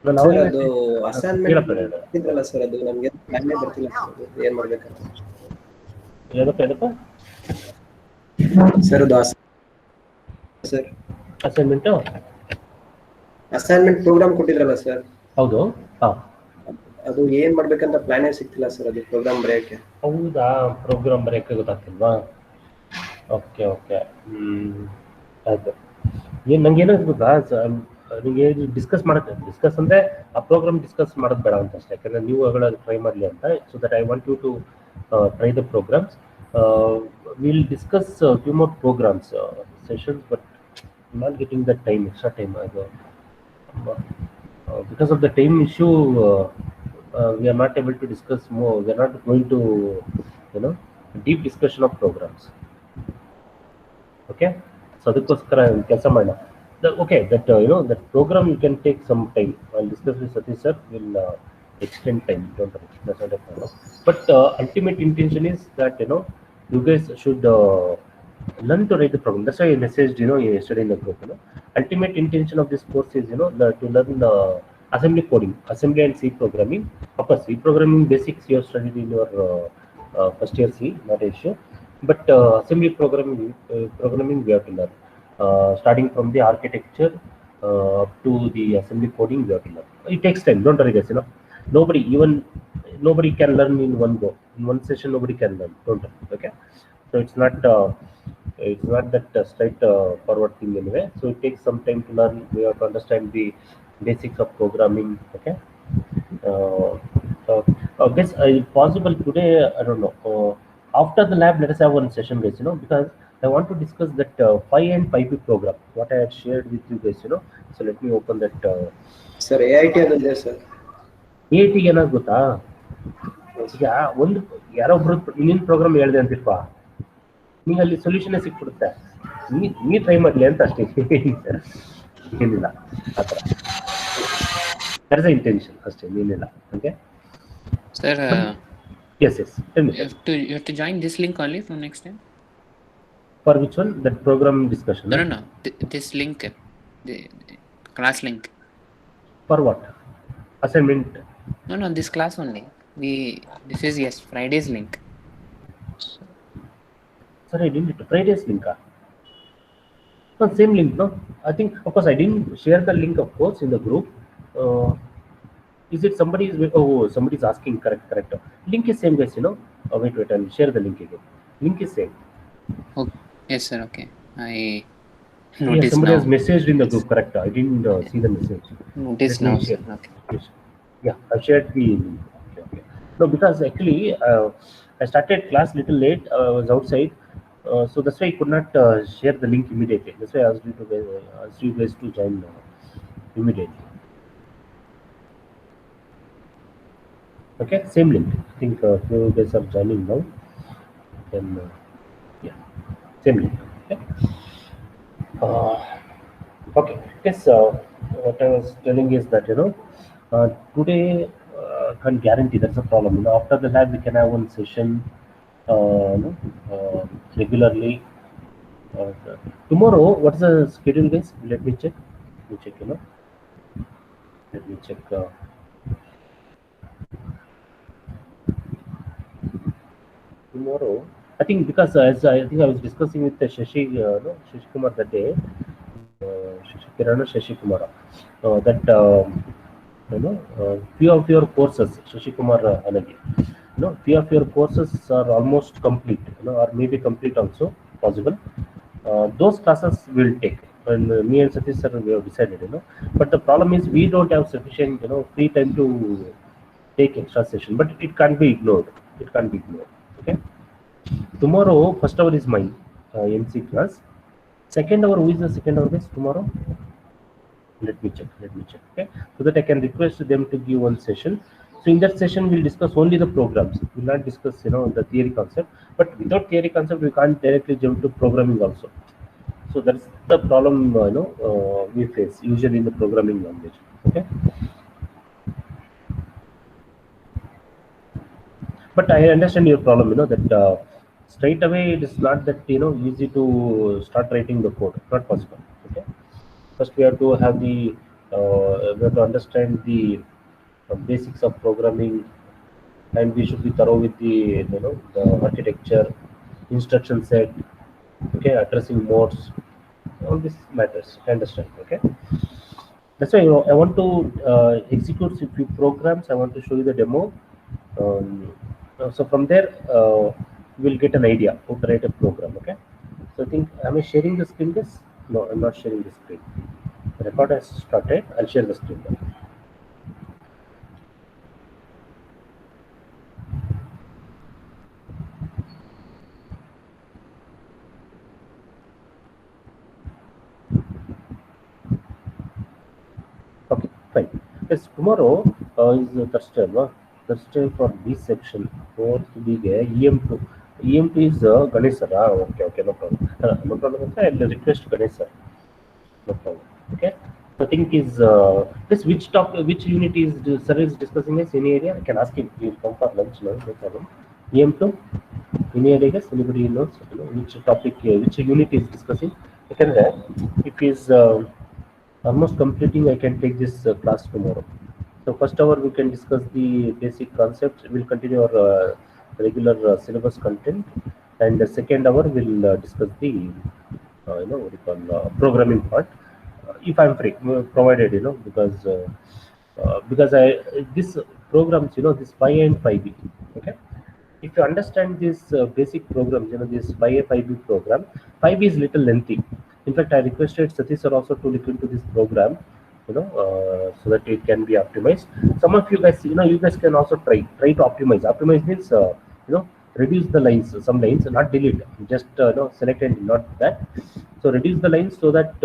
ನಾವು ಸರ್ ಅದು ಅಸೈನ್ಮೆಂಟ್ ಹೇಳಪ್ಪ ಇದ್ರಲ್ಲ ಸರ್, ಅದು ನಮಗೆ ಪ್ಲಾನೇ ಬರ್ತಿಲ್ಲ ಸರ್, ಅದು ಏನ್ ಮಾಡ್ಬೇಕಂತ. ಏನಪ್ಪ ಸರ್ ಅದು ಸರ್ ಅಸೈನ್ಮೆಂಟ್ ಪ್ರೋಗ್ರಾಮ್ ಕೊಟ್ಟಿದ್ರಲ್ಲ ಸರ್, ಹೌದು. ಅದು ಏನ್ ಮಾಡ್ಬೇಕಂತ ಪ್ಲಾನೇ ಸಿಗ್ತಿಲ್ಲ ಸರ್, ಅದು ಪ್ರೋಗ್ರಾಮ್ ಬರೆಯಕ್ಕೆ. ಹೌದಾ, ಪ್ರೋಗ್ರಾಮ್ ಬರೆಯಕ್ಕೆ ಗೊತ್ತಾಗ್ತಿಲ್ವಾ? ಓಕೆ ಆಯ್ತು. ನಂಗೆ ಏನಾದ್ರು ಗೊತ್ತಾ, ನಿಮಗೆ ಡಿಸ್ಕಸ್ ಅಂದರೆ ಆ ಪ್ರೋಗ್ರಾಮ್ ಡಿಸ್ಕಸ್ ಮಾಡೋದು ಬೇಡ ಅಂತ ಅಷ್ಟೇ, ಯಾಕಂದರೆ ನೀವು ಅವುಗಳ ಟ್ರೈ ಮಾಡಲಿ ಅಂತ. So that I want you to try the programs. Will discuss few more programs sessions, but not getting the time, extra time. ಅದು because of the time issue, we are not able to discuss more. We are not going to, deep discussion of programs. Okay, so ಅದಕ್ಕೋಸ್ಕರ ಕೆಲಸ ಮಾಡೋಣ. Okay, that that program you can take some time. I'll discuss with Satish sir. Will extend time. Don't worry, that's not a problem. But ultimate intention is that you guys should learn to write the program. That's why I messaged yesterday in the group. Ultimate intention of this course is to learn assembly coding, assembly and C programming. Of course, C programming basics you have studied in your first year C, not an issue. But assembly programming we have to learn, starting from the architecture up to the assembly coding we have to learn. It takes time. Don't worry, guys. Nobody can learn in one go. In one session, nobody can learn. Don't worry. Okay. So it's not that straight forward thing anyway. So it takes some time to learn. We have to understand the basics of programming. Okay. Guess if possible today, I don't know. After the lab, let us have one session, guys. Because I want to discuss that Phi and Phi P program. What I had shared with you guys. So let me open that. Sir, AIT ಅದೊಂದೇ sir. AIT ಏನಾದ್ರು ಗೊತ್ತಾ? ಈಗ ಒಂದು ಯಾರೊಬ್ರು ಇನ್ನೇನು program ಹೇಳಿದೆ ಅಂತಿಪ್ಪ, ನಿಂಗೆ ಅಲ್ಲಿ solution ಸಿಕ್ಬಿಡುತ್ತೆ. ನೀ ಟ್ರೈ ಮಾಡಲಿ ಅಂತ ಅಷ್ಟೇ, ಏನಿಲ್ಲ ಆ ಥರ. ದಟ್ ಇಸ್ ದ ಇಂಟೆನ್ಷನ್ ಅಷ್ಟೇ, ಏನಿಲ್ಲ. Okay sir, yes tell me. You have to join this link only for next time. For which one? That program discussion? No. This link, the class link. For what? Assignment? No, this class only. This is Friday's link. Sorry, I didn't. Friday's link? No, same link, no? I think, of course, I didn't share the link, of course, in the group. Is it somebody is asking? Correct. Link is same, guys. Wait, I'll share the link again. Link is same. Oh, yes, sir. Okay, I noticed somebody now. has messaged in the group. Correct. I didn't see the message. Notice now. Okay. Yes. Yeah, I shared the link. Okay. No, because actually I started class little late. I was outside, so that's why I could not share the link immediately. That's why I asked you guys to join immediately. Okay, same link. I think few guys are joining now. Then same link. Okay. Yes. What I was telling is that today can't guarantee. That's a problem. After the lab we can have one session regularly. Tomorrow, what's the schedule, guys? Let me check. Let me check. Tomorrow, I think, because as I was discussing with Shashi Kumar that day, Shashi Kumar, that few of your courses, Shashi Kumar Anagi, few of your courses are almost complete, or maybe complete also possible. Those classes will take, and me and Satish sir we have decided, but the problem is we don't have sufficient, free time to take extra session, but it can't be ignored. Okay. Tomorrow, first hour is mine, MC class. Second hour, who is the second hour, guys? Tomorrow? Let me check. Okay, so that I can request them to give one session. So in that session, we'll discuss only the programs. We'll not discuss, the theory concept. But without theory concept, we can't directly jump to programming also. So that's the problem, we face usually in the programming language. Okay. But I understand your problem, that straight away it is not that easy to start writing the code. Not possible. Okay. First we have to have the we have to understand the basics of programming, and we should be thorough with the architecture, instruction set, okay, addressing modes, all this matters. Understand? Okay. That's why I want to execute a few programs. I want to show you the demo. So from there, we'll get an idea how to write a program. Okay. So I think, am I sharing the screen? Yes. No, I'm not sharing the screen. The record has started. I'll share the screen now. Okay, fine. Yes, tomorrow is Thursday, no? Thursday for this section. Fourth big EM2. EM2 is Ganesh sir. Okay, okay, no problem. No problem. Okay, I'll request Ganesh sir. No problem. Okay. The thing is, this which unit is sir is discussing this? Any area? I can ask him. He'll come for lunch now. No problem. EM2. Any idea? Guys? Anybody knows? Which topic? Which unit is discussing? I can. If he's almost completing, I can take this class tomorrow. So first hour we can discuss the basic concepts. We'll continue our regular syllabus content, and the second hour we'll discuss the what you call programming part. If I'm free, provided because I this programs, this 5A and 5B. Okay. If you understand this basic programs, this 5A 5B program, 5B is little lengthy. In fact, I requested Satish sir also to look into this program, so that it can be optimized. Some of you guys, you guys can also try to optimize. Optimize means, reduce the lines, some lines, not delete, just select and not that. So reduce the lines so that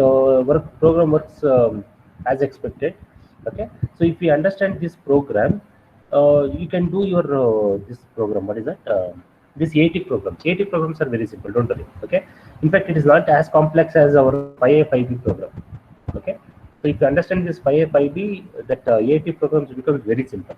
program works as expected. Okay. So if you understand this program, you can do your this program. What is that? This AT programs. AT programs are very simple. Don't worry. Okay. In fact, it is not as complex as our 5A 5B program. Okay. So if you understand this 5A 5B, that AT programs becomes very simple.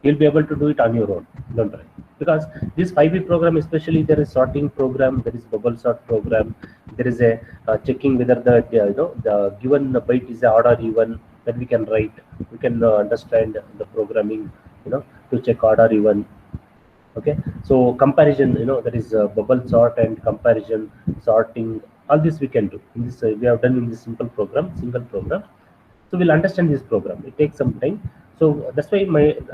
You'll be able to do it on your own. Don't worry. Because this 5B program, especially, there is sorting program, there is bubble sort program, there is a checking whether the given byte is a odd or even, that we can write. We can understand the programming, to check odd or even. Okay. So comparison, that is bubble sort and comparison, sorting. All this we can do. In this we have done in this single program. So we'll understand this program. It takes some time. So that's why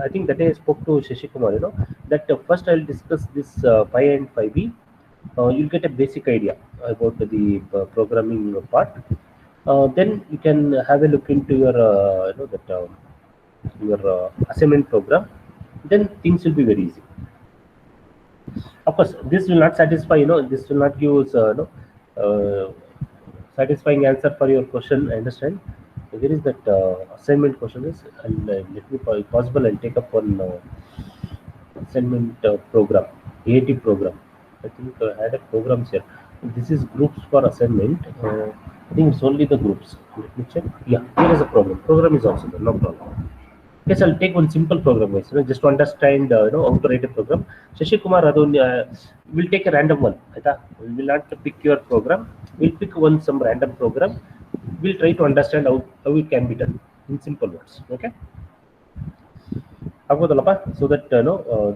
I think that day I spoke to Shashi Kumar, that first I'll discuss this 5A and 5B. You'll get a basic idea about the programming part. Then you can have a look into your your assignment program. Then things will be very easy. Of course, this will not satisfy. This will not give us satisfying answer for your question. I understand. Where is that assignment question is? And let me, if possible, I'll take up one assignment program, AAT program. I think I had a programs here. This is groups for assignment. I think it's only the groups. Let me check. Yeah, here is a program. Program is also there. No problem. Yes, I'll take one simple program, guys. Just to understand, how to write a program. Shashi Kumar Radon will take a random one. We will not pick your program. We'll pick some random program. We'll try to understand how it can be done in simple words. Okay. So that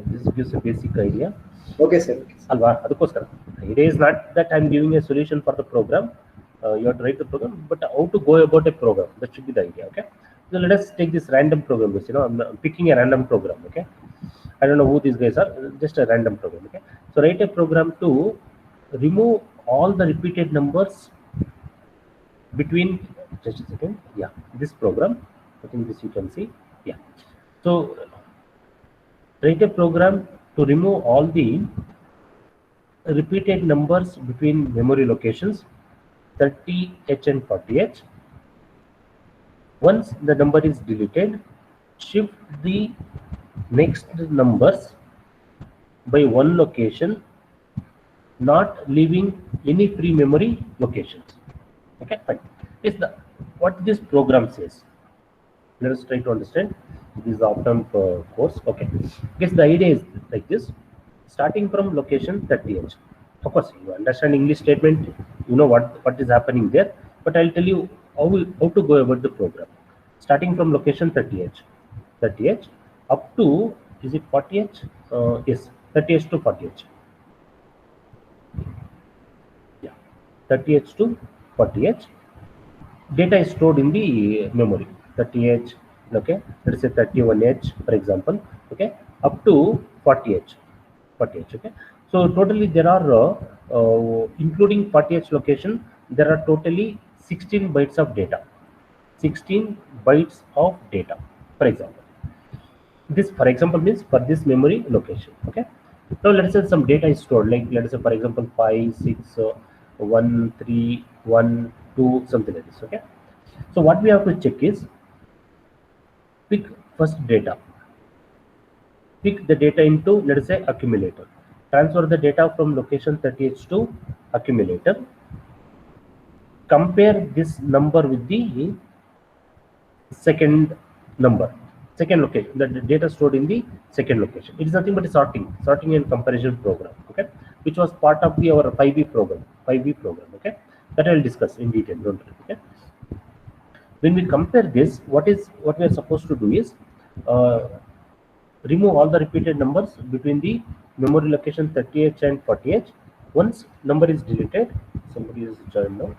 this gives a basic idea. Okay, sir. Alva, it is not that I'm giving a solution for the program. You have to write the program, but how to go about a program. That should be the idea. Okay. So let us take this random program. I'm picking a random program. Okay. I don't know who these guys are. Just a random program. Okay. So write a program to remove all the repeated numbers between, just a second. Yeah, this program. I think this you can see. Yeah. So write a program to remove all the repeated numbers between memory locations 30H and 40H. Once the number is deleted, shift the next numbers by one location, not leaving any free memory locations. Okay, fine. Is what this program says. Let us try to understand. This is the optimum course. Okay. Guess the idea is like this. Starting from location 30H. Of course, you understand English statement. You know what is happening there. But I'll tell you how to go about the program. starting from location 30H up to, is it 40H? Yes, 30H to 40H. Yeah, 30H to 40H. Data is stored in the memory. 30H, okay, let's say 31H, for example, okay, up to 40H, okay. So totally there are, including 40H location, there are totally 16 bytes of data. 16 bytes of data, for example. This, for example, means for this memory location. Okay. Now let's say some data is stored, like let's say for example 5, 6, 1, 3, 1, 2, something like this. Okay. So what we have to check is pick first data. Pick the data into, let us say, accumulator. Transfer the data from location 30H to accumulator. Compare this number with the second number, second location, the data stored in the second location. It is nothing but a sorting and comparison program, okay, which was part of our 5B program, okay, that I will discuss in detail, don't worry, okay. When we compare this, what we are supposed to do is remove all the repeated numbers between the memory location 30H and 40H. Once number is deleted, somebody is joined now,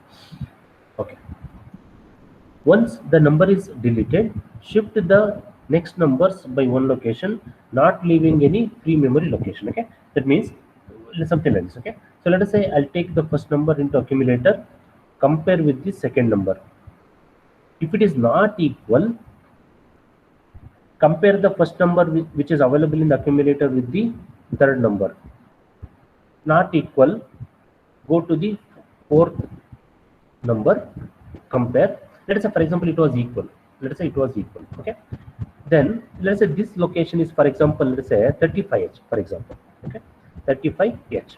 okay. Once the number is deleted, shift the next numbers by one location, not leaving any free memory location. Okay, that means something like this. Okay, so let us say I'll take the first number into accumulator, compare with the second number. If it is not equal, compare the first number which is available in the accumulator with the third number. Not equal, go to the fourth number, compare. Let us say, for example, it was equal. Let us say it was equal. Okay. Then let us say this location is, for example, let us say 35H, for example. Okay. 35H.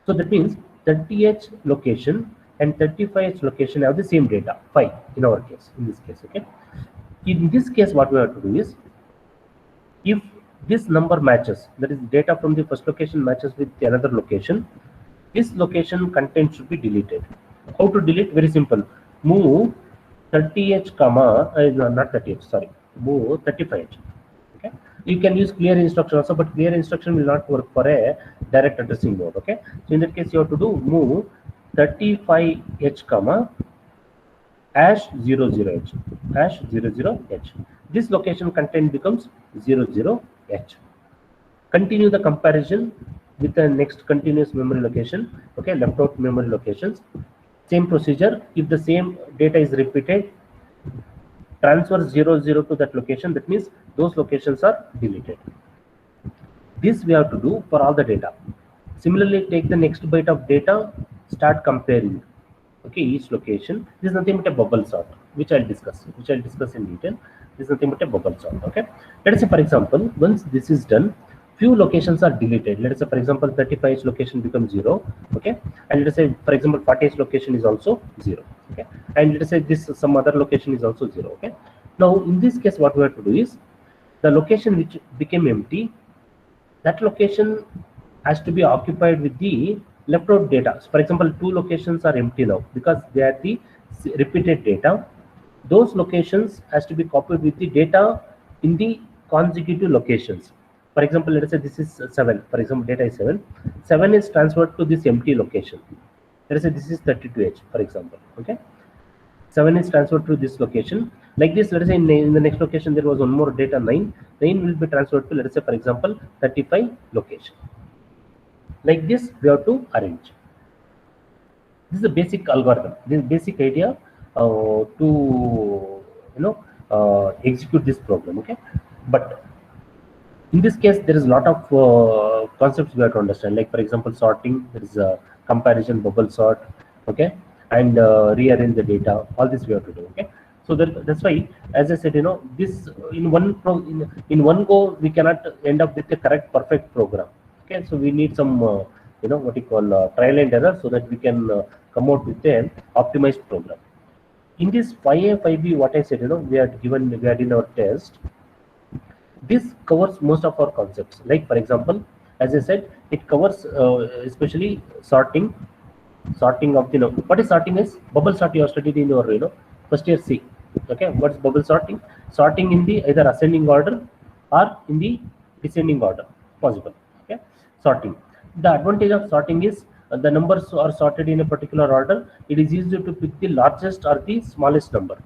So that means 30H location and 35H location have the same data, 5 in our case, in this case. Okay. In this case, what we have to do is, if this number matches, that is data from the first location matches with another location, this location content should be deleted. How to delete? Very simple. Move 30H comma, not 30H, sorry, move 35H. Okay, you can use clear instruction also, but clear instruction will not work for a direct addressing mode. Okay, so in that case you have to do move 35H comma #00H, #00H. This location content becomes 00H. Continue the comparison with the next continuous memory location. Okay, left out memory locations. Same procedure. If the same data is repeated, transfer 00 to that location. That means those locations are deleted. This we have to do for all the data. Similarly, take the next byte of data, start comparing. Okay, each location. This is nothing but a bubble sort, which I'll discuss in detail. This is nothing but a bubble sort. Okay. Let us say, for example, once this is done, few locations are deleted. Let us say, for example, 35H location becomes 0. Okay, and let us say, for example, 40H location is also 0. Okay, and let us say this some other location is also 0. Okay, now in this case, what we have to do is, the location which became empty, that location has to be occupied with the left out data. So for example, 2 locations are empty now because they are the repeated data. Those locations has to be copied with the data in the consecutive locations. For example, let us say this is 7. For example, data is 7. 7 is transferred to this empty location. Let us say this is 32H, for example. Okay, 7 is transferred to this location. Like this, let us say in the next location there was one more data, 9. 9 will be transferred to, let us say, for example, 35 location. Like this, we have to arrange. This is a basic algorithm. This is basic idea to execute this program. Okay, but in this case, there is a lot of concepts we have to understand. Like for example, sorting. There is a comparison, bubble sort. Okay, and rearrange the data. All this we have to do. Okay, so that's why, as I said, this in one go we cannot end up with a correct, perfect program. Okay, so we need some what you call trial and error, so that we can come out with an optimized program. In this 5A, 5B, what I said, we had in our test. This covers most of our concepts. Like for example, as I said, it covers especially sorting of the what is sorting is bubble sort. You have studied in your first year C. Okay, what's bubble sorting? Sorting in the either ascending order or in the descending order, possible. Okay, sorting. The advantage of sorting is the numbers are sorted in a particular order. It is easier to pick the largest or the smallest number.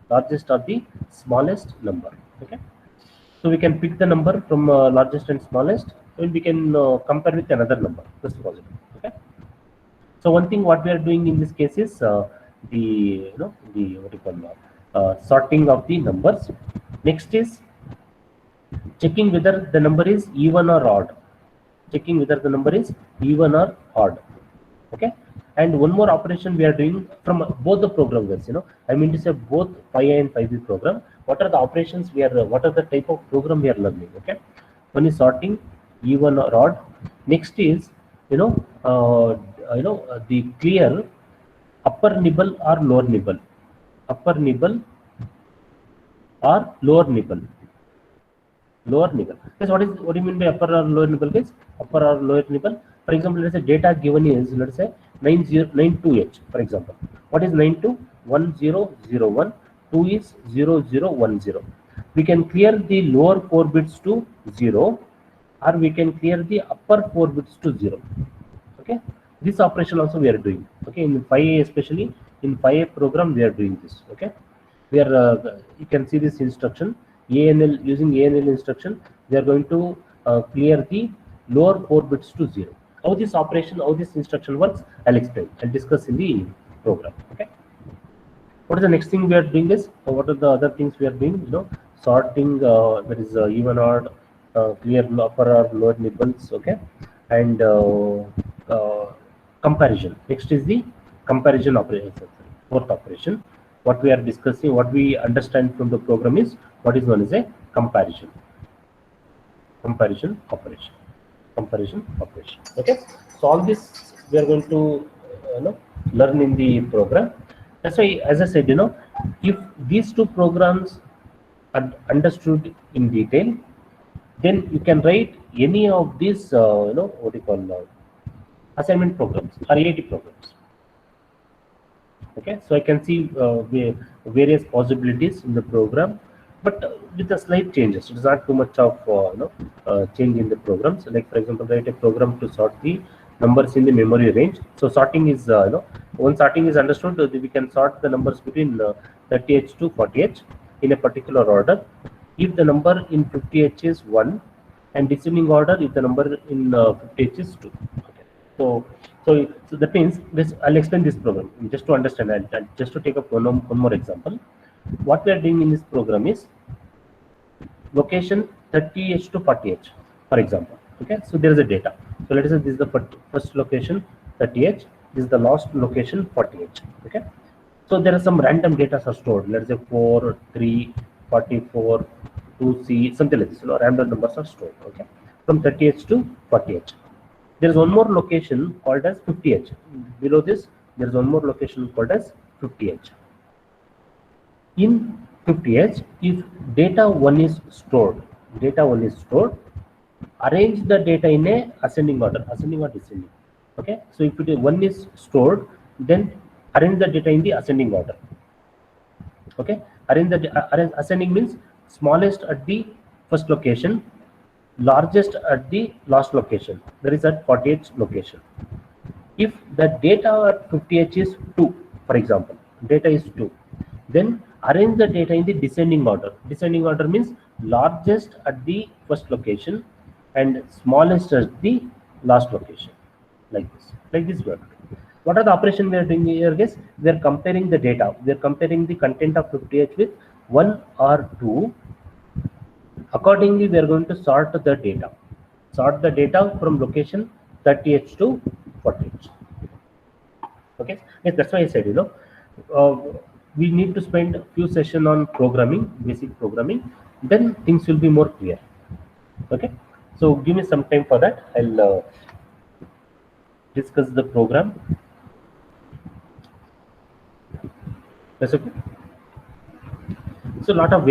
Largest or the smallest number. Okay, so we can pick the number from largest and smallest, and we can compare with another number. That's possible. Okay. So one thing what we are doing in this case is the the what you call sorting of the numbers. Next is checking whether the number is even or odd. Checking whether the number is even or odd. Okay. And one more operation we are doing from both the programs. I mean to say both 5A and 5B program. What are the operations we are? What are the type of program we are learning? Okay. One is sorting, even or odd. Next is the clear upper nibble or lower nibble. Upper nibble or lower nibble. Lower nibble. Guys, what do you mean by upper or lower nibble, guys? Upper or lower nibble. For example, let's say data given is, let's say 92H. For example, what is 92? 1001. 2 is 0010. We can clear the lower 4 bits to 0, or we can clear the upper 4 bits to 0. Okay, this operation also we are doing. Okay, in 5A, especially in 5A program we are doing this. Okay, we are you can see this instruction ANL. Using ANL instruction, we are going to clear the lower 4 bits to 0. How this operation, how this instruction works, I'll explain. I'll discuss in the program. Okay, what is the next thing we are doing is, what are the other things we are doing? Sorting, that is even or clear upper or lower nibbles. Okay, and comparison. Next is the comparison operation. Fourth operation. What we are discussing, what we understand from the program is what is known as a comparison. Comparison operation. Comparison operation. Okay. So all this we are going to learn in the program. That's why, as I said, if these two programs are understood in detail, then you can write any of these what you call assignment programs or AIT programs. Okay, so I can see various possibilities in the program, but with the slight changes. It is not too much of change in the programs. Like, for example, write a program to sort the numbers in the memory range. So sorting is once sorting is understood, we can sort the numbers between 30H to 40H in a particular order. If the number in 50H is 1, and descending order if the number in 50H is 2. Okay. So that means this. I'll explain this program just to understand, and just to take up one more example. What we are doing in this program is location 30H to 40H, for example. Okay, so there is a data. So let us say this is the first location 30H. This is the last location 40H. Okay, so there are some random data are stored. Let's say 4, 3, 44, 2C, something like this. Random numbers are stored. Okay, from 30H to 40H. There is one more location called as 50H. Below this, there is one more location called as 50H. In 50H, if data 1 is stored, arrange the data in a ascending order or descending. Okay, so if 1 is stored, then arrange the data in the ascending order. Okay, ascending means smallest at the first location, largest at the last location, that is at 40H location. If the data at 50H is 2, for example, data is 2, then arrange the data in the descending order. Descending order means largest at the first location and smallest at the last location, like this work. What are the operation we are doing here, guys? We are comparing the data. We are comparing the content of 50H with 1 or 2. Accordingly, we are going to sort the data. Sort the data from location 30H to 40H. Okay, yes, that's why I said, we need to spend a few sessions on programming, basic programming. Then things will be more clear. Okay, so give me some time for that. I'll discuss the program. That's okay. So a lot of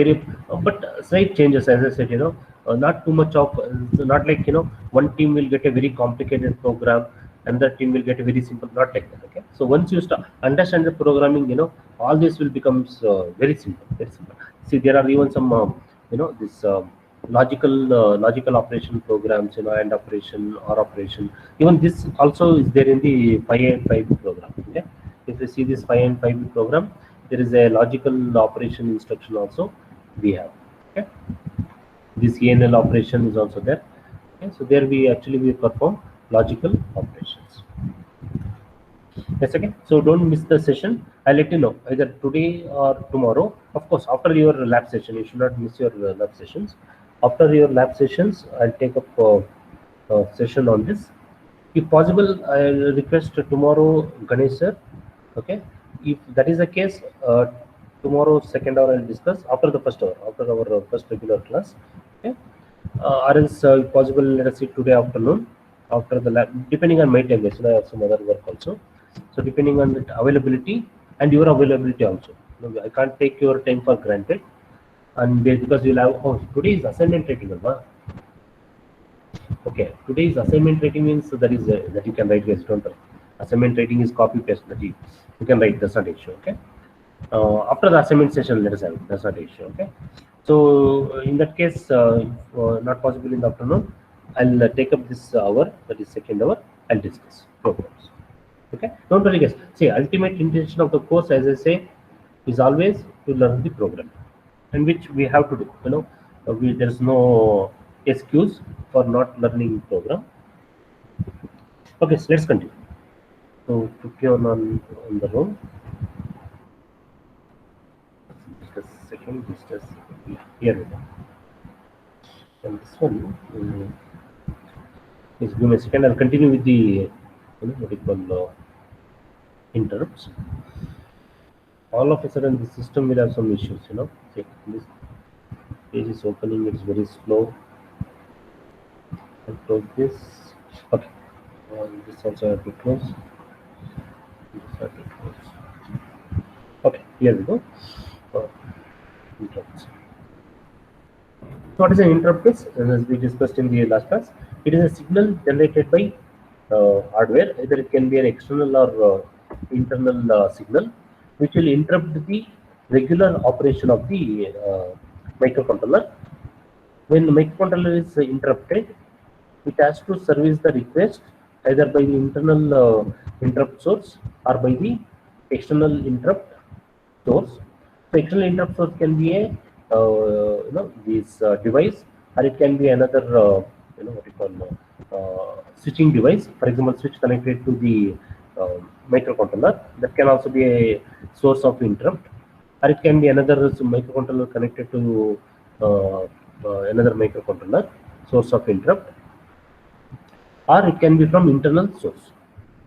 but slight changes, as I said, not too much of, not like one team will get a very complicated program another team will get a very simple, not like that. Okay, so once you start understand the programming, all this will becomes very simple, very simple. See, there are even some this logical operation programs, and operation or operation. Even this also is there in the 5 program. Okay, if you see this 5 program, there is a logical operation instruction also we have. Okay, this ENL operation is also there. Okay, so there we perform logical operations. Yes, okay. So don't miss the session. I'll let you know either today or tomorrow. Of course, after your lab session, you should not miss your lab sessions. After your lab sessions, I'll take up a session on this. If possible, I'll request tomorrow Ganesh sir. Okay. If that is the case, tomorrow second hour I'll discuss after the first hour, after our first regular class. Okay. Or else, if possible, let us see today afternoon after the lab, depending on my time. Yes, I have some other work also. So depending on the availability and your availability also. I can't take your time for granted. And because you'll have, today is assignment rating, Alva. Okay, today is assignment rating means that is that you can write, guys, don't worry. Assignment rating is copy paste that you can write, that's not an issue. Okay. After the assignment session, let us have it, that's not an issue. Okay. So in that case, not possible in the afternoon, I'll take up this hour, that is second hour, I'll discuss programs. Okay, don't worry, guys. See, ultimate intention of the course, as I say, is always to learn the program, and which we have to do. There's no excuse for not learning program. Okay, so let's continue. So put you on the room. Just a second. Here we go. And this one is, give me a second. I'll continue with the what you call interrupts. All of a sudden, the system will have some issues. See, this page is opening. It's very slow. I'll close this. Okay. This also I have to close. Okay, here we go. Interrupts. So what is an interrupt? As we discussed in the last class, it is a signal generated by hardware. Either it can be an external or internal signal, which will interrupt the regular operation of the microcontroller. When the microcontroller is interrupted, it has to service the request either by the internal interrupt source or by the external interrupt source. So external interrupt source can be a this device, or it can be another what you call switching device. For example, switch connected to the microcontroller, that can also be a source of interrupt, or it can be another microcontroller connected to another microcontroller, source of interrupt, or it can be from internal source.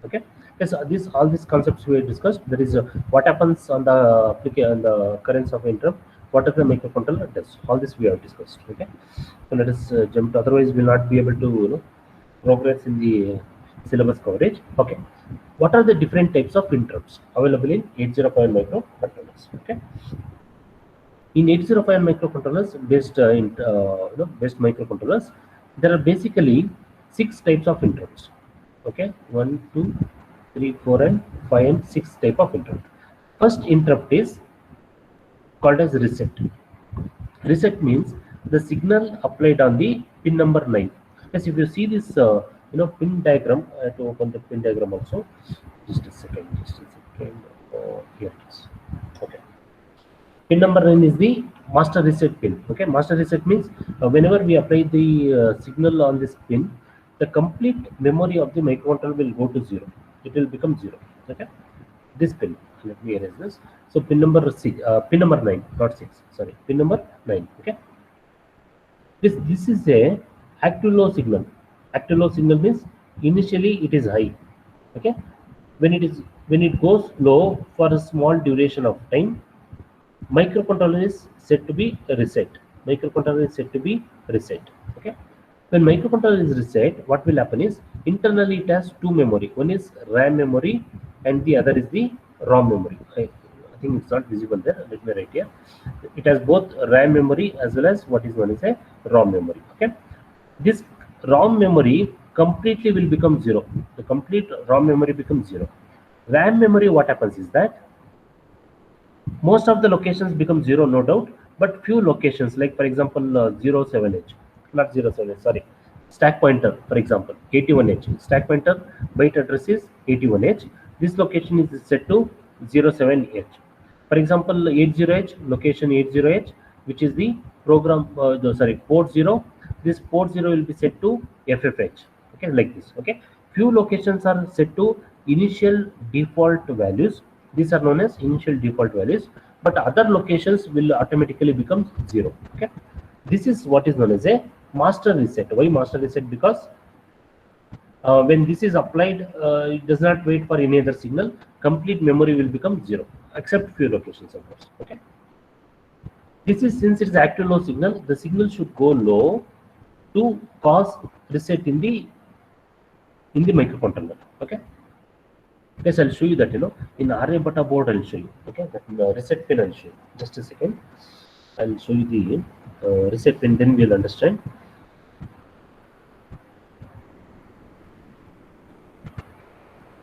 Okay. Yes, all these concepts we have discussed. There is what happens on the occurrence of interrupt, what is the microcontroller does. All this we have discussed. Okay. So let us jump to, otherwise we'll not be able to progress in the syllabus coverage. Okay. What are the different types of interrupts available in 805 microcontrollers? Okay. In 805 microcontrollers, based microcontrollers, there are basically 6 types of interrupts. Okay, 1, 2, 3, 4, and 5, and 6 type of interrupt. First interrupt is called as reset. Reset means the signal applied on the pin number 9. Yes, if you see this pin diagram, I have to open the pin diagram also. Just a second. Here it is. Okay. Pin number 9 is the master reset pin. Okay, master reset means whenever we apply the signal on this pin, the complete memory of the microcontroller will go to 0. It will become 0. Okay, this pin. Let me erase this. So pin number 9, not 6. Sorry, pin number 9. Okay. This is a active low signal. Active low signal means initially it is high. Okay. When it goes low for a small duration of time, microcontroller is set to be reset. Microcontroller is set to be reset. Okay. When microcontroller is reset, what will happen is internally it has 2 memory. One is RAM memory and the other is the ROM memory. I think it's not visible there. Let me write here. It has both RAM memory as well as what is known as a ROM memory. Okay. This ROM memory completely will become 0. The complete ROM memory becomes 0. RAM memory, what happens is that most of the locations become 0, no doubt, but few locations, like for example 07H, not 07H, sorry, stack pointer, for example 81H, stack pointer byte address is 81H. This location is set to 07H. For example 80H, location 80H, which is the program, port 0. This port 0 will be set to FFH. Okay, like this. Okay, few locations are set to initial default values. These are known as initial default values, but other locations will automatically become 0. Okay, this is what is known as a master reset. Why master reset? Because when this is applied, it does not wait for any other signal. Complete memory will become 0, except few locations, of course. Okay, this is, since it is active low signal, the signal should go low to cause reset in the microcontroller. Okay. Yes, I'll show you that, in Aryabhatta board I'll show you. Okay, that reset pin I'll show you. Just a second. I'll show you the reset pin, then we'll understand.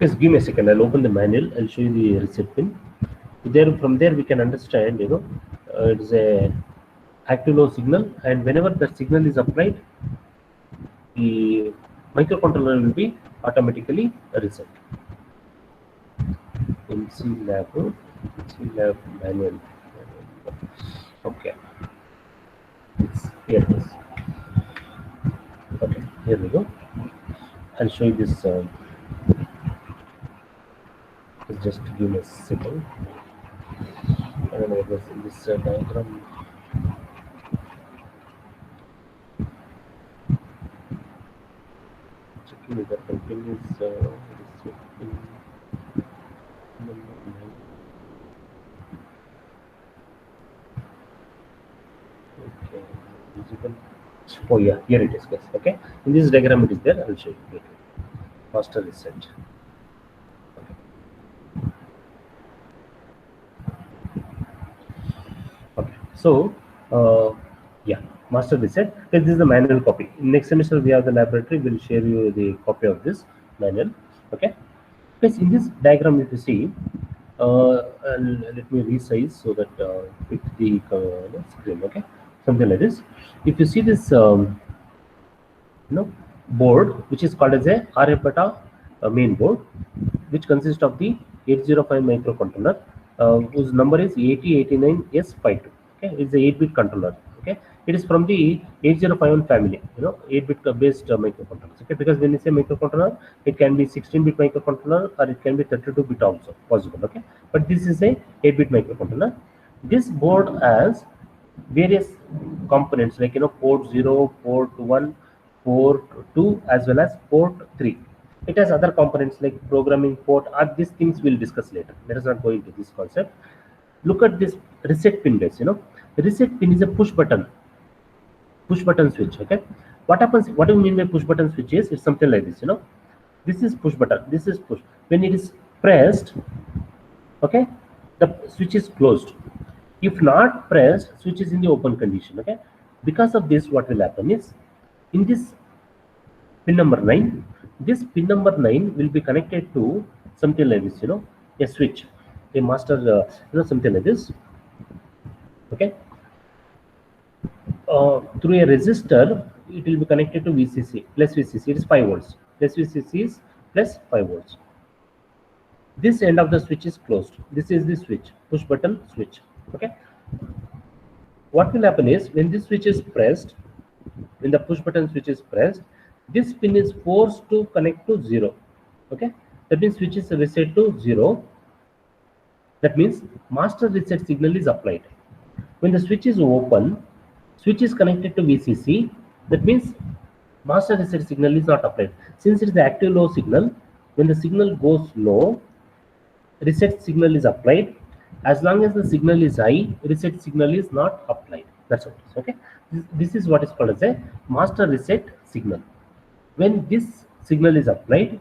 Just give me a second. I'll open the manual. I'll show you the reset pin. From there we can understand, it is a active low signal, and whenever the signal is applied, the microcontroller will be automatically reset. MC lab manual. Okay, here it is. Okay, here we go. I'll show you this. Just give me a second. I don't know what was in this diagram. Checking with the continuous okay, visible. Oh yeah, here it is, guys. Okay, in this diagram it is there. I'll show you later. Master reset. Okay, so yeah, master reset. This is the manual copy. In next semester we have the laboratory. We'll share you the copy of this manual. Okay, because in this diagram, if you see, and let me resize so that fit the screen. Okay, something like this. If you see this, board, which is called as a Aryabhatta main board, which consists of the 805 microcontroller, whose number is 8089S52. Okay, it's a 8-bit controller. Okay, it is from the 8051 family, 8-bit based microcontrollers. Okay, because when you say microcontroller, it can be 16-bit microcontroller or it can be 32-bit also possible. Okay, but this is a 8-bit microcontroller. This board has various components like port 0, port 1, port 2, as well as port 3. It has other components like programming port. These things we'll discuss later. Let us not go into this concept. Look at this reset pin, guys. The reset pin is a push button switch. Okay, what happens? What do you mean by push button switch? Is it's something like this. This is push button. This is push. When it is pressed, okay, the switch is closed. If not pressed, switch is in the open condition. Okay, because of this, what will happen is, in this pin number 9, this pin number 9 will be connected to something like this, a switch, a master, something like this. Okay, through a resistor, it will be connected to VCC plus VCC. It is 5 volts. Plus VCC is plus 5 volts. This end of the switch is closed. This is the switch, push button switch. Okay, what will happen is, when this switch is pressed, when the push button switch is pressed, this pin is forced to connect to 0. Okay, that means switch is reset to 0. That means master reset signal is applied. When the switch is open, switch is connected to VCC. That means master reset signal is not applied. Since it is the active low signal, when the signal goes low, reset signal is applied. As long as the signal is high, reset signal is not applied. That's what it is. Okay, this is what is called as a master reset signal. When this signal is applied,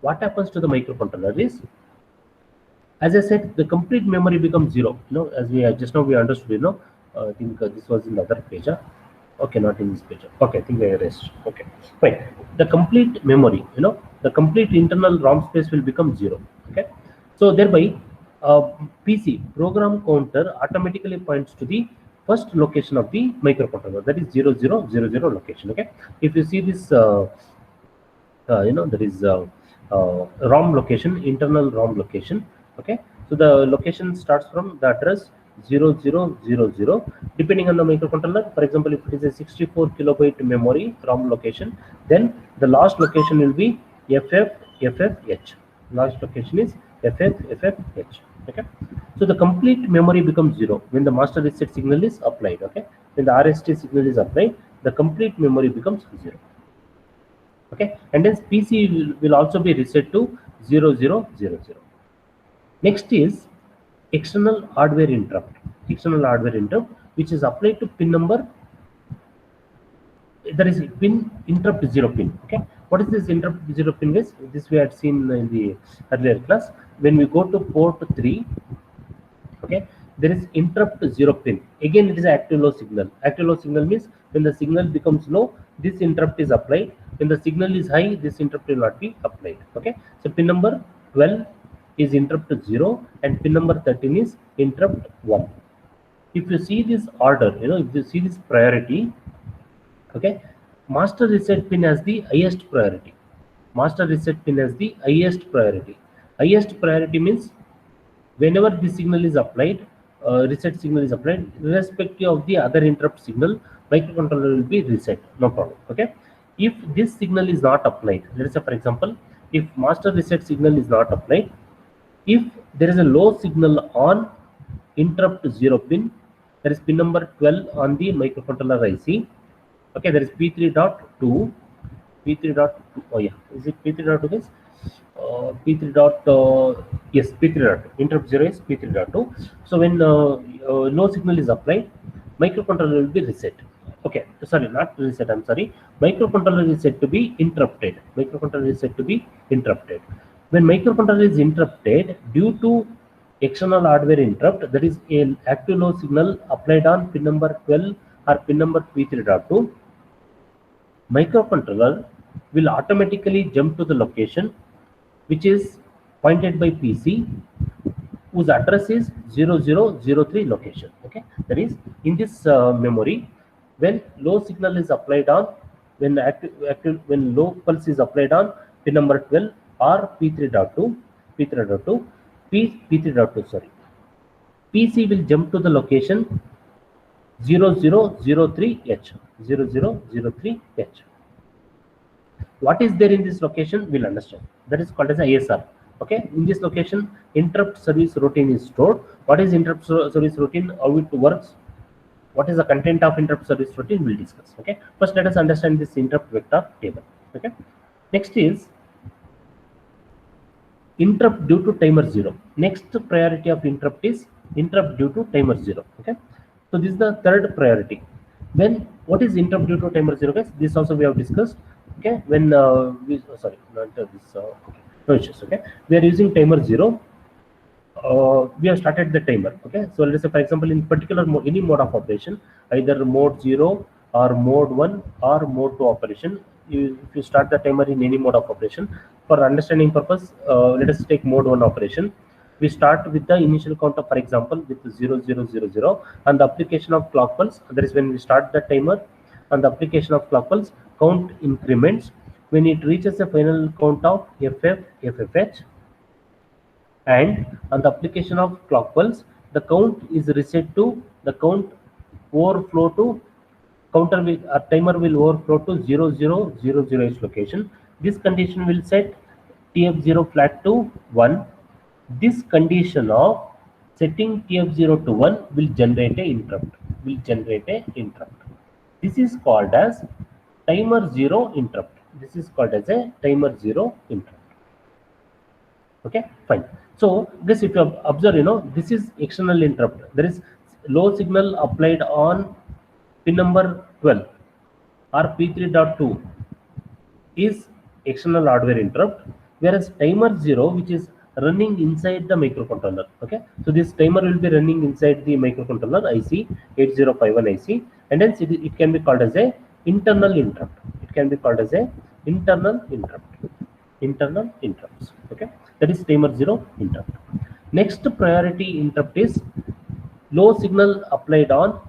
what happens to the microcontroller is, as I said, the complete memory becomes 0. As we just now we understood. I think this was in the other page. Okay, not in this page. Okay, I think I erased. Okay, fine. The complete memory, the complete internal ROM space will become 0. Okay, so thereby, PC program counter automatically points to the first location of the microcontroller, that is 0000 location. Okay, if you see this, there is ROM location, internal ROM location. Okay, so the location starts from the address 0000, depending on the microcontroller. For example, if it is a 64 kilobyte memory ROM location, then the last location will be FFFH. Last location is FFFH. Okay, so the complete memory becomes 0 when the master reset signal is applied. Okay, when the RST signal is applied, the complete memory becomes 0. Okay, and then PC will also be reset to 0000. Next is external hardware interrupt. External hardware interrupt, which is applied to pin number, there is pin interrupt 0 pin. Okay, what is this interrupt 0 pin, guys? This we had seen in the earlier class. When we go to port 3, okay, there is interrupt 0 pin. Again, it is active low signal. Active low signal means when the signal becomes low, this interrupt is applied. When the signal is high, this interrupt will not be applied. Okay, so pin number 12 is interrupt 0 and pin number 13 is interrupt 1. If you see this order, if you see this priority, okay, master reset pin has the highest priority. Master reset pin has the highest priority. Highest priority means whenever the signal is applied, reset signal is applied, irrespective of the other interrupt signal, microcontroller will be reset, no problem. Okay, if this signal is not applied, let us say for example, if master reset signal is not applied, if there is a low signal on interrupt 0 pin, there is pin number 12 on the microcontroller IC. Okay, there is P3.2, P3.2. Oh yeah, is it P3.2, guys? P3 dot, yes, P3.2. Interrupt 0 is P3.2. So when low signal is applied, microcontroller will be reset. Okay, sorry, not reset. I'm sorry. Microcontroller is said to be interrupted. Microcontroller is said to be interrupted. When microcontroller is interrupted due to external hardware interrupt, that is an active low signal applied on pin number 12 or pin number P3.2, microcontroller will automatically jump to the location which is pointed by PC, whose address is 0003 location. Okay, that is in this memory, when low signal is applied on, when when low pulse is applied on pin number 12 or P3.2, sorry, PC will jump to the location 0003H. 0003H. What is there in this location? We'll understand. That is called as ISR. Okay, in this location, interrupt service routine is stored. What is interrupt service routine? How it works? What is the content of interrupt service routine? We'll discuss. Okay, first let us understand this interrupt vector table. Okay, next is interrupt due to timer 0. Next priority of interrupt is interrupt due to timer 0. Okay, so this is the third priority. When what is interrupt due to timer 0, guys? This also we have discussed. Okay, when sorry, not this. Okay, no issues. Okay, we are using timer 0. We have started the timer. Okay, so let's say for example, in particular mode, any mode of operation, either mode 0 or mode 1 or mode 2 operation, if you start the timer in any mode of operation, for understanding purpose, let us take mode 1 operation. We start with the initial counter, for example, with 0000, and the application of clock pulse. That is when we start the timer, and the application of clock pulse, count increments when it reaches a final count of FFH, and on the application of clock pulse, the count is reset to the count overflow to counter will timer will overflow to 0000H location. This condition will set TF0 flat to 1. This condition of setting TF0 to 1 will generate a interrupt. This is called as timer 0 interrupt. This is called as a timer 0 interrupt. Okay, fine. So this, if you observe, this is external interrupt. There is low signal applied on pin number 12 or P3.2 is external hardware interrupt, whereas timer 0, which is running inside the microcontroller. Okay, so this timer will be running inside the microcontroller IC 8051 IC, and hence it can be called as a internal interrupt. It can be called as a internal interrupts. Okay, that is timer 0 interrupt. Next priority interrupt is low signal applied on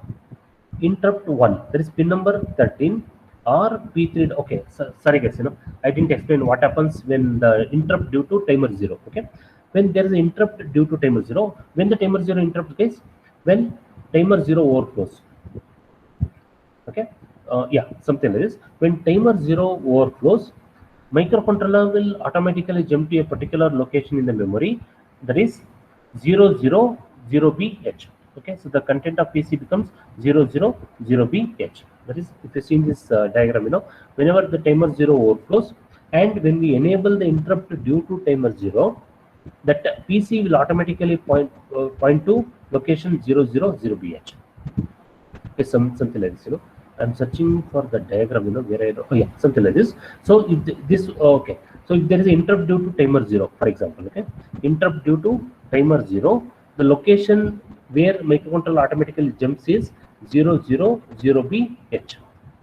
interrupt 1, that is pin number 13 or P3. Okay, so, sorry guys, I didn't explain what happens when the interrupt due to timer 0. Okay, when there is an interrupt due to timer 0, when the timer 0 interrupt, guys, when timer 0 overflows. Okay, yeah, something like this. When timer 0 overflows, microcontroller will automatically jump to a particular location in the memory, that is 000BH. Okay, so the content of PC becomes 000BH. That is, if you see in this diagram, whenever the timer 0 overflows, and when we enable the interrupt due to timer 0, that PC will automatically point to location 000BH. Okay, something like this, I'm searching for the diagram, where I, oh yeah, something like this. So if this, okay, so if there is an interrupt due to timer 0, for example, okay, interrupt due to timer 0, the location where microcontroller automatically jumps is 000BH.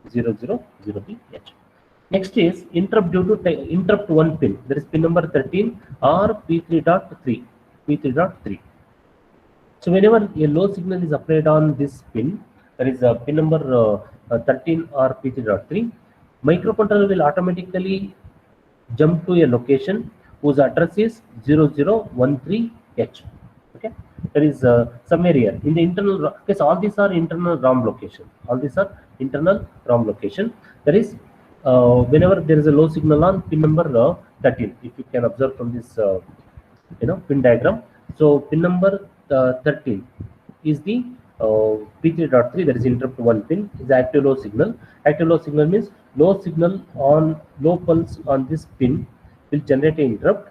000BH. Next is interrupt due to interrupt 1 pin, that is pin number 13 or P3.3. P3.3. So whenever a low signal is applied on this pin, that is pin number 13 or P3.3, microcontroller will automatically jump to a location whose address is 0013H. Okay, there is somewhere here in the internal, because all these are internal ROM location. All these are internal ROM location. That is, whenever there is a low signal on pin number 13, if you can observe from this pin diagram. So pin number 13 is the P3.3, that is interrupt 1 pin, is active low signal. Active low signal means low signal on low pulse on this pin will generate an interrupt.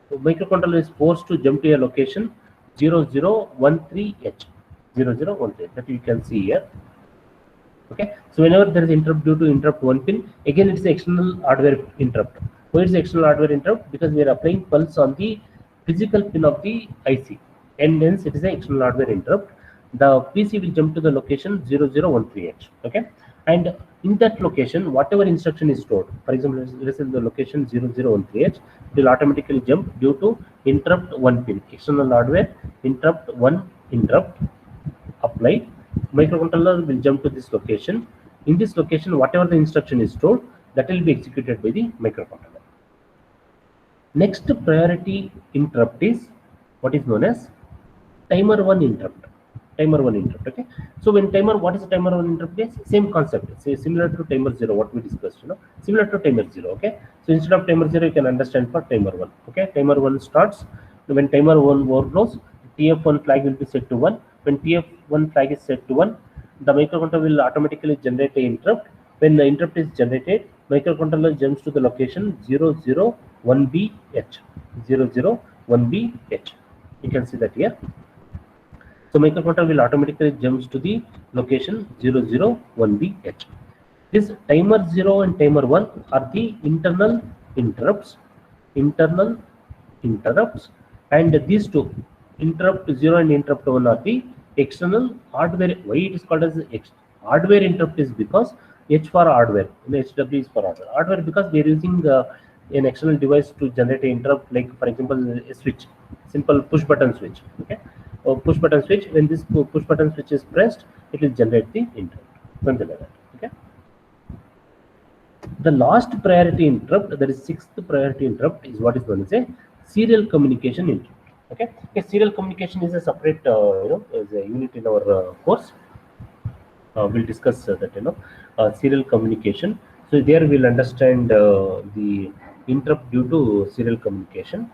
So microcontroller is forced to jump to a location 0013H. 0013, that you can see here. Okay, so whenever there is interrupt due to interrupt 1 pin, again it is the external hardware interrupt. Why is the external hardware interrupt? Because we are applying pulse on the physical pin of the IC, and hence it is an external hardware interrupt. The PC will jump to the location 0013H. Okay, and in that location, whatever instruction is stored, for example, let's say the location 0013H, it will automatically jump due to interrupt 1 pin, external hardware interrupt 1 interrupt applied. Microcontroller will jump to this location. In this location, whatever the instruction is stored, that will be executed by the microcontroller. Next priority interrupt is what is known as timer 1 interrupt. Timer 1 interrupt. Okay, so when timer, what is timer 1 interrupt? Is same concept, say similar to timer 0, what we discussed, similar to timer 0. Okay, so instead of timer 0, you can understand for timer 1. Okay, timer 1 starts when timer 1 overflows, TF1 flag will be set to 1. When TF1 flag is set to 1, the microcontroller will automatically generate an interrupt. When the interrupt is generated, microcontroller jumps to the location 001BH. 001BH. You can see that here. So microcontroller will automatically jumps to the location 001BH. This timer 0 and timer 1 are the internal interrupts. Internal interrupts, and these two, interrupt 0 and interrupt 1, are the external hardware. Why it is called as hardware interrupt is because H for hardware, HW is for hardware. Hardware because we are using an external device to generate an interrupt, like for example a switch, simple push button switch. Okay, or push button switch. When this push button switch is pressed, it will generate the interrupt, something like that. Okay. The last priority interrupt, that is 6th priority interrupt, is what is known as a serial communication interrupt. Okay, serial communication is a separate is a unit in our course. We'll discuss that serial communication. So there we'll understand the interrupt due to serial communication.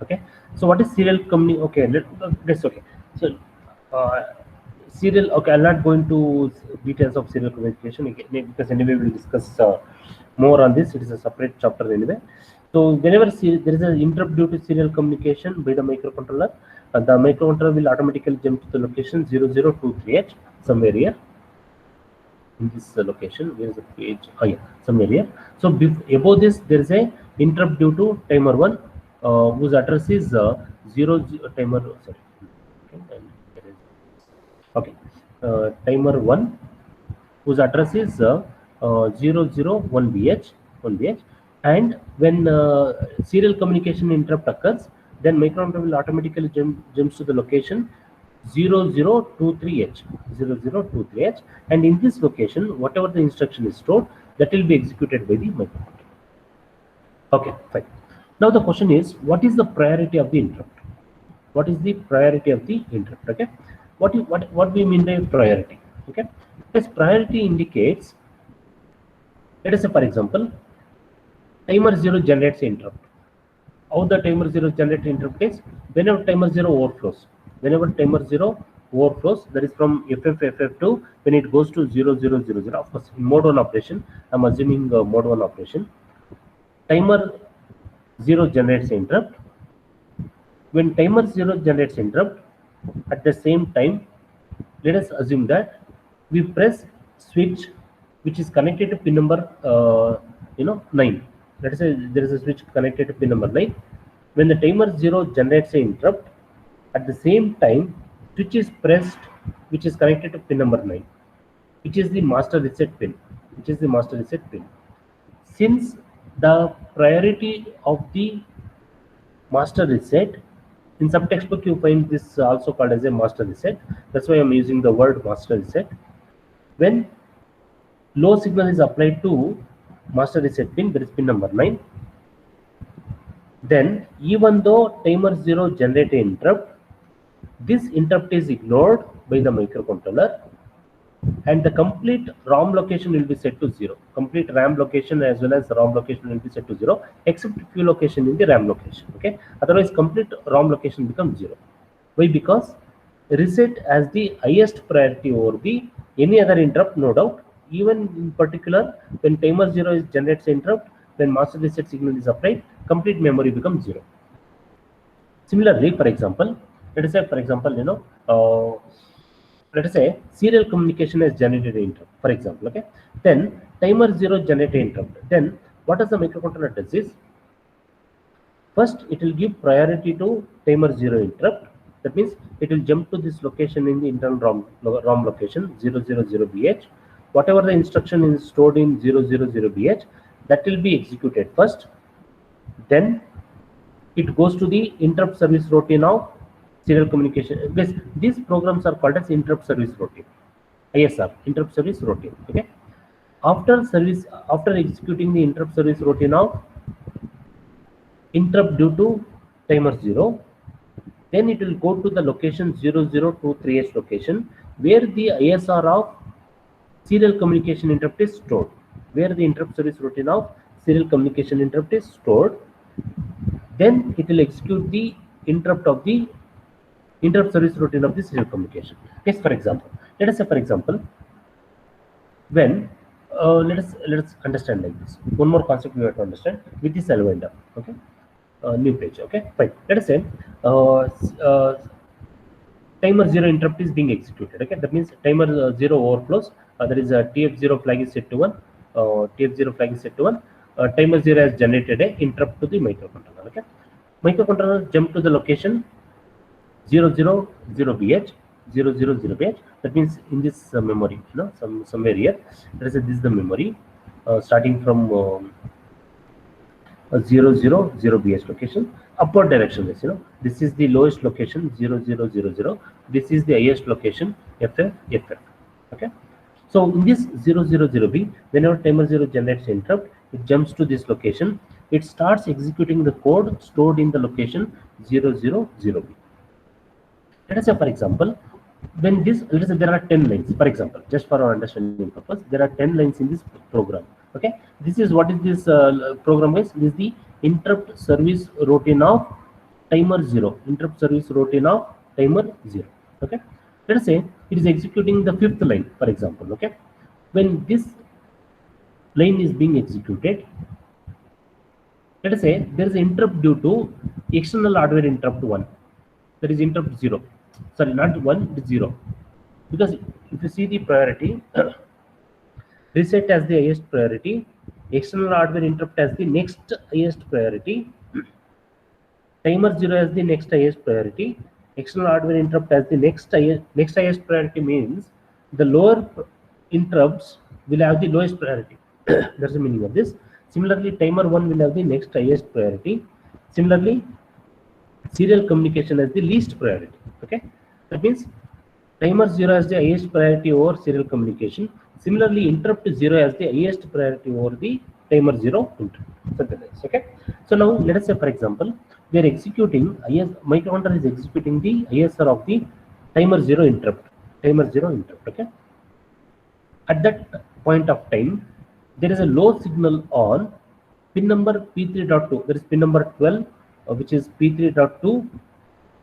Okay, so what is serial communication? Okay, let's okay. So serial. Okay, I'll not go into details of serial communication because anyway we'll discuss more on this. It is a separate chapter anyway. So whenever there is an interrupt due to serial communication by the microcontroller, the microcontroller will automatically jump to the location 0023H, somewhere here. In this location, where is the page? Oh yeah, somewhere here. So above this, there is a interrupt due to timer 1. whose address is 0 timer. Sorry. Okay, timer 1 whose address is 001BH, 1BH, and when serial communication interrupt occurs, then microcontroller will automatically jumps to the location 0023H, 0023H, and in this location, whatever the instruction is stored, that will be executed by the microcontroller. Okay, fine. Now the question is, what is the priority of the interrupt? What is the priority of the interrupt? Okay, what we mean by priority? Okay, because priority indicates, let us say for example, timer 0 generates interrupt. How the timer 0 generates interrupt is whenever timer 0 overflows. Whenever timer 0 overflows, that is from FF2, when it goes to 0000. Of course, in mode 1 operation, I'm assuming mode 1 operation. Timer 0 generates interrupt. When timer 0 generates interrupt, at the same time, let us assume that we press switch which is connected to pin number 9. Let us say there is a switch connected to pin number 9. When the timer 0 generates an interrupt, at the same time switch is pressed which is connected to pin number 9, which is the master reset pin. Since the priority of the master reset, in some textbook you find this also called as a master reset. That's why I'm using the word master reset. When low signal is applied to master reset pin, that is pin number 9, then even though timer 0 generates an interrupt, this interrupt is ignored by the microcontroller and the complete ROM location will be set to 0. Complete RAM location as well as ROM location will be set to 0, except few location in the RAM location. Okay, otherwise complete ROM location becomes 0. Why? Because reset has the highest priority over the any other interrupt, no doubt. Even in particular, when timer 0 generates interrupt, when master reset signal is applied, complete memory becomes 0. Similarly, for example, let us say, let us say serial communication has generated interrupt, for example. Okay, then timer 0 generates interrupt. Then what does the microcontroller does is, first it will give priority to timer 0 interrupt. That means it will jump to this location in the internal ROM location 000BH. Whatever the instruction is stored in 000BH, that will be executed first. Then it goes to the interrupt service routine of serial communication. These programs are called as interrupt service routine, ISR, interrupt service routine. Okay, after executing the interrupt service routine of interrupt due to timer 0, then it will go to the location 0023H location where the ISR of serial communication interrupt is stored, where the interrupt service routine of serial communication interrupt is stored. Then it will execute the interrupt of the interrupt service routine of the serial communication. Yes, for example, let us say, for example, when let us understand like this. One more concept we have to understand with this L-winder. Okay, new page. Okay, fine. Let us say timer 0 interrupt is being executed. Okay, that means timer 0 overflows. There is a TF0 flag is set to 1. TF0 flag is set to 1. Timer 0 has generated a interrupt to the microcontroller. Okay, microcontroller jump to the location 000BH, 000BH. That means in this memory, somewhere here, this is the memory starting from 000BH location, upward direction. This is the lowest location 0000. This is the highest location FF. Okay, so in this 000B, whenever timer 0 generates interrupt, it jumps to this location. It starts executing the code stored in the location 000B. Let us say, for example, when this, let us say there are 10 lines, for example, just for our understanding purpose, there are 10 lines in this program. Okay, this is what is this program is? This is the interrupt service routine of timer 0. Interrupt service routine of timer 0. Okay, let us say it is executing the 5th line, for example. Okay, when this line is being executed, let us say there is an interrupt due to external hardware interrupt 1. That is interrupt 0. Sorry, not 1, it is 0. Because if you see the priority, reset as the highest priority, external hardware interrupt as the next highest priority, timer 0 as the next highest priority. External hardware interrupt as the next highest priority means the lower interrupts will have the lowest priority. That's the meaning of this. Similarly, timer 1 will have the next highest priority. Similarly, serial communication as the least priority. Okay, that means timer 0 as the highest priority over serial communication. Similarly, interrupt 0 as the highest priority over the timer 0 interrupt. Okay, so now let us say, for example, we are executing microcontroller is executing the ISR of the timer 0 interrupt. Okay, at that point of time, there is a low signal on pin number P3.2. There is pin number 12, which is P3.2.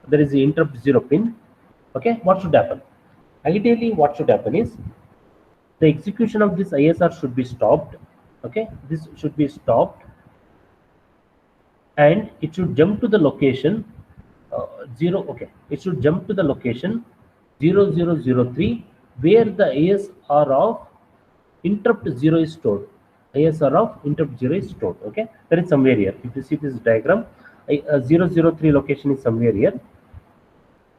There is the interrupt 0 pin. Okay, what should happen? Ideally, what should happen is the execution of this ISR should be stopped. Okay, this should be stopped, and it should jump to the location 0. Okay, it should jump to the location 0003 where the ISR of interrupt 0 is stored. ISR of interrupt 0 is stored. Okay, that is somewhere here. If you see this diagram, 003 location is somewhere here.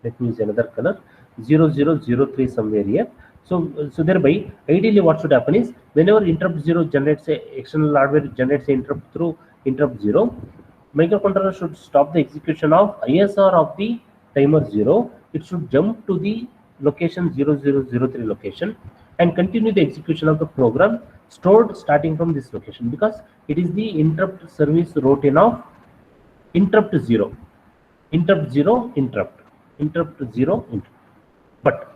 Let me use another color. 0003 somewhere here. So thereby, ideally, what should happen is whenever interrupt 0 generates a external hardware generates a interrupt through interrupt 0, microcontroller should stop the execution of ISR of the timer 0. It should jump to the location 0003 location and continue the execution of the program stored starting from this location, because it is the interrupt service routine of interrupt 0 interrupt. But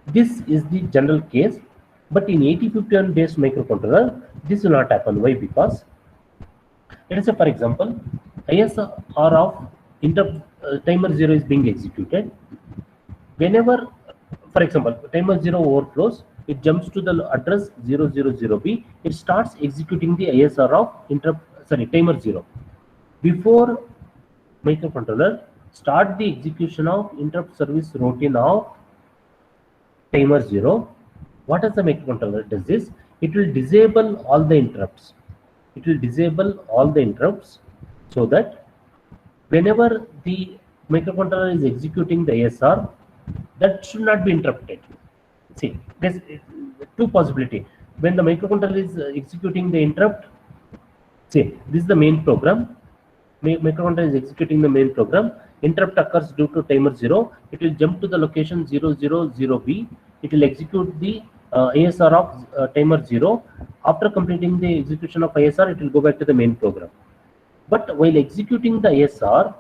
this is the general case. But in 8051 based microcontroller, this will not happen. Why? Because let us say, for example, ISR of interrupt timer 0 is being executed. Whenever, for example, timer 0 overflows, it jumps to the address 000B. It starts executing the ISR of timer 0. Before microcontroller start the execution of interrupt service routine of timer 0, what does the microcontroller does this? It will disable all the interrupts. So that whenever the microcontroller is executing the ISR, that should not be interrupted. See, there's two possibilities. When the microcontroller is executing the interrupt, see, this is the main program. Microcontroller is executing the main program. Interrupt occurs due to timer 0. It will jump to the location 000B. It will execute the ISR of timer 0. After completing the execution of ISR, it will go back to the main program. But while executing the ISR,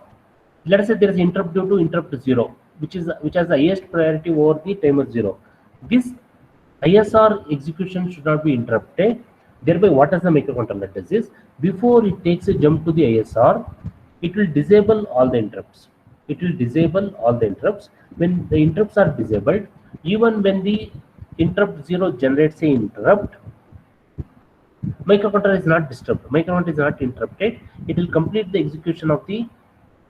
let us say there is interrupt due to interrupt 0, which has the highest priority over the timer 0. This ISR execution should not be interrupted. Thereby, what does the microcontroller does is, before it takes a jump to the ISR, it will disable all the interrupts. When the interrupts are disabled, even when the interrupt 0 generates an interrupt, microcontroller is not disturbed. Microcontroller is not interrupted. It will complete the execution of the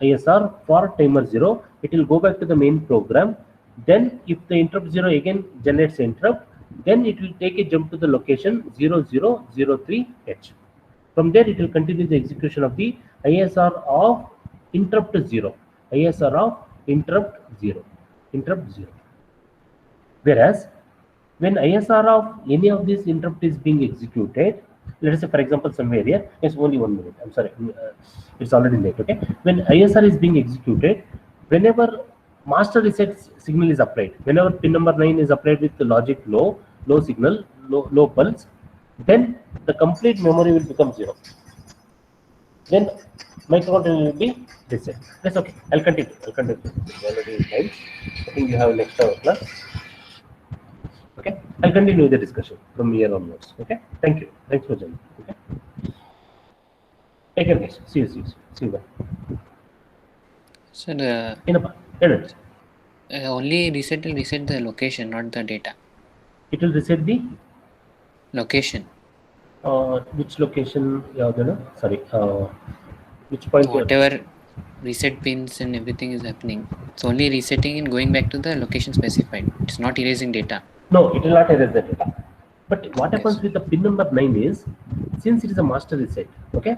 ISR for timer 0. It will go back to the main program. Then, if the interrupt 0 again generates an interrupt, then it will take a jump to the location 0003H. From there, it will continue the execution of the ISR of interrupt 0. Whereas, when ISR of any of these interrupt is being executed, let us say, for example, somewhere here, it's only 1 minute. I'm sorry, it's already late. Okay, when ISR is being executed, whenever master reset signal is applied, whenever pin number 9 is applied with the logic low signal, low pulse, then the complete memory will become 0. Then microcontroller will be reset. That's okay. I'll continue. Already in time. I think you have next hour class. Okay. I'll continue the discussion from here onwards. Okay. Thank you. Thanks for joining. Okay. Take care, guys. See you. Bye. So only reset will reset the location, not the data. It will reset the location. Which location? Sorry. Which point? Whatever reset pins and everything is happening, it's only resetting and going back to the location specified. It's not erasing data. No, it will not erase the data. But what happens with the pin number 9 is, since it is a master reset, okay,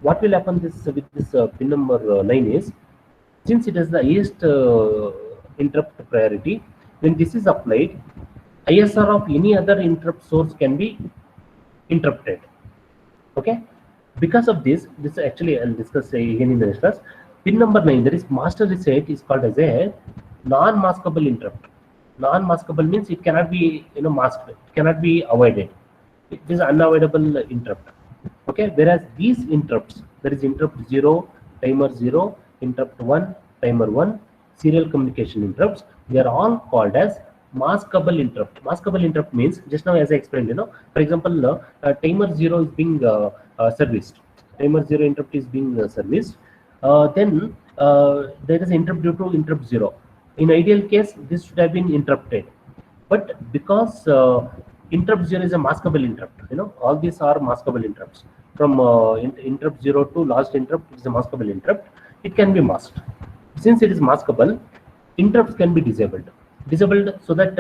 what will happen this with this pin number 9 is, since it is the highest interrupt priority, when this is applied, ISR of any other interrupt source can be interrupted. Okay, because of this actually I'll discuss again in the next class. Pin number 9, that is master reset, is called as a non-maskable interrupt. Non-maskable means it cannot be masked, it cannot be avoided. It is unavoidable interrupt. Okay, whereas these interrupts, there is interrupt 0, timer 0, interrupt 1, timer 1, serial communication interrupts, they are all called as maskable interrupt. Maskable interrupt means, just now as I explained, for example, timer 0 is being serviced. Timer 0 interrupt is being serviced. Then there is interrupt due to interrupt 0. In ideal case, this should have been interrupted. But because interrupt 0 is a maskable interrupt, all these are maskable interrupts. From interrupt 0 to last interrupt, it is a maskable interrupt. It can be masked. Since it is maskable, interrupts can be disabled. Disabled so that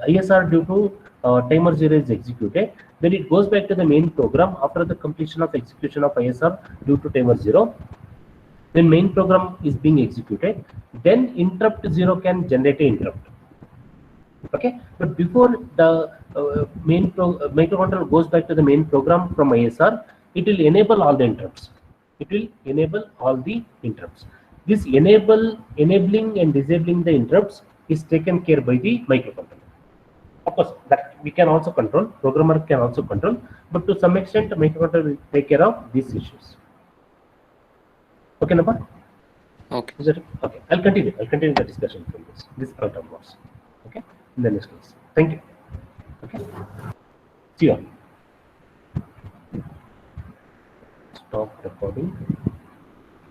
ISR due to timer 0 is executed. Then it goes back to the main program after the completion of execution of ISR due to timer 0. Then main program is being executed. Then interrupt 0 can generate an interrupt. Okay, but before the microcontroller goes back to the main program from ISR, it will enable all the interrupts. It will enable all the interrupts. This enabling and disabling the interrupts is taken care by the microcontroller. Of course, that we can also control, programmer can also control, but to some extent, the microcontroller will take care of these issues. Okay, Napa? Okay. Is it okay? I'll continue the discussion from this point onwards. Okay, in the next class. Thank you. Okay, see you all. Stop recording.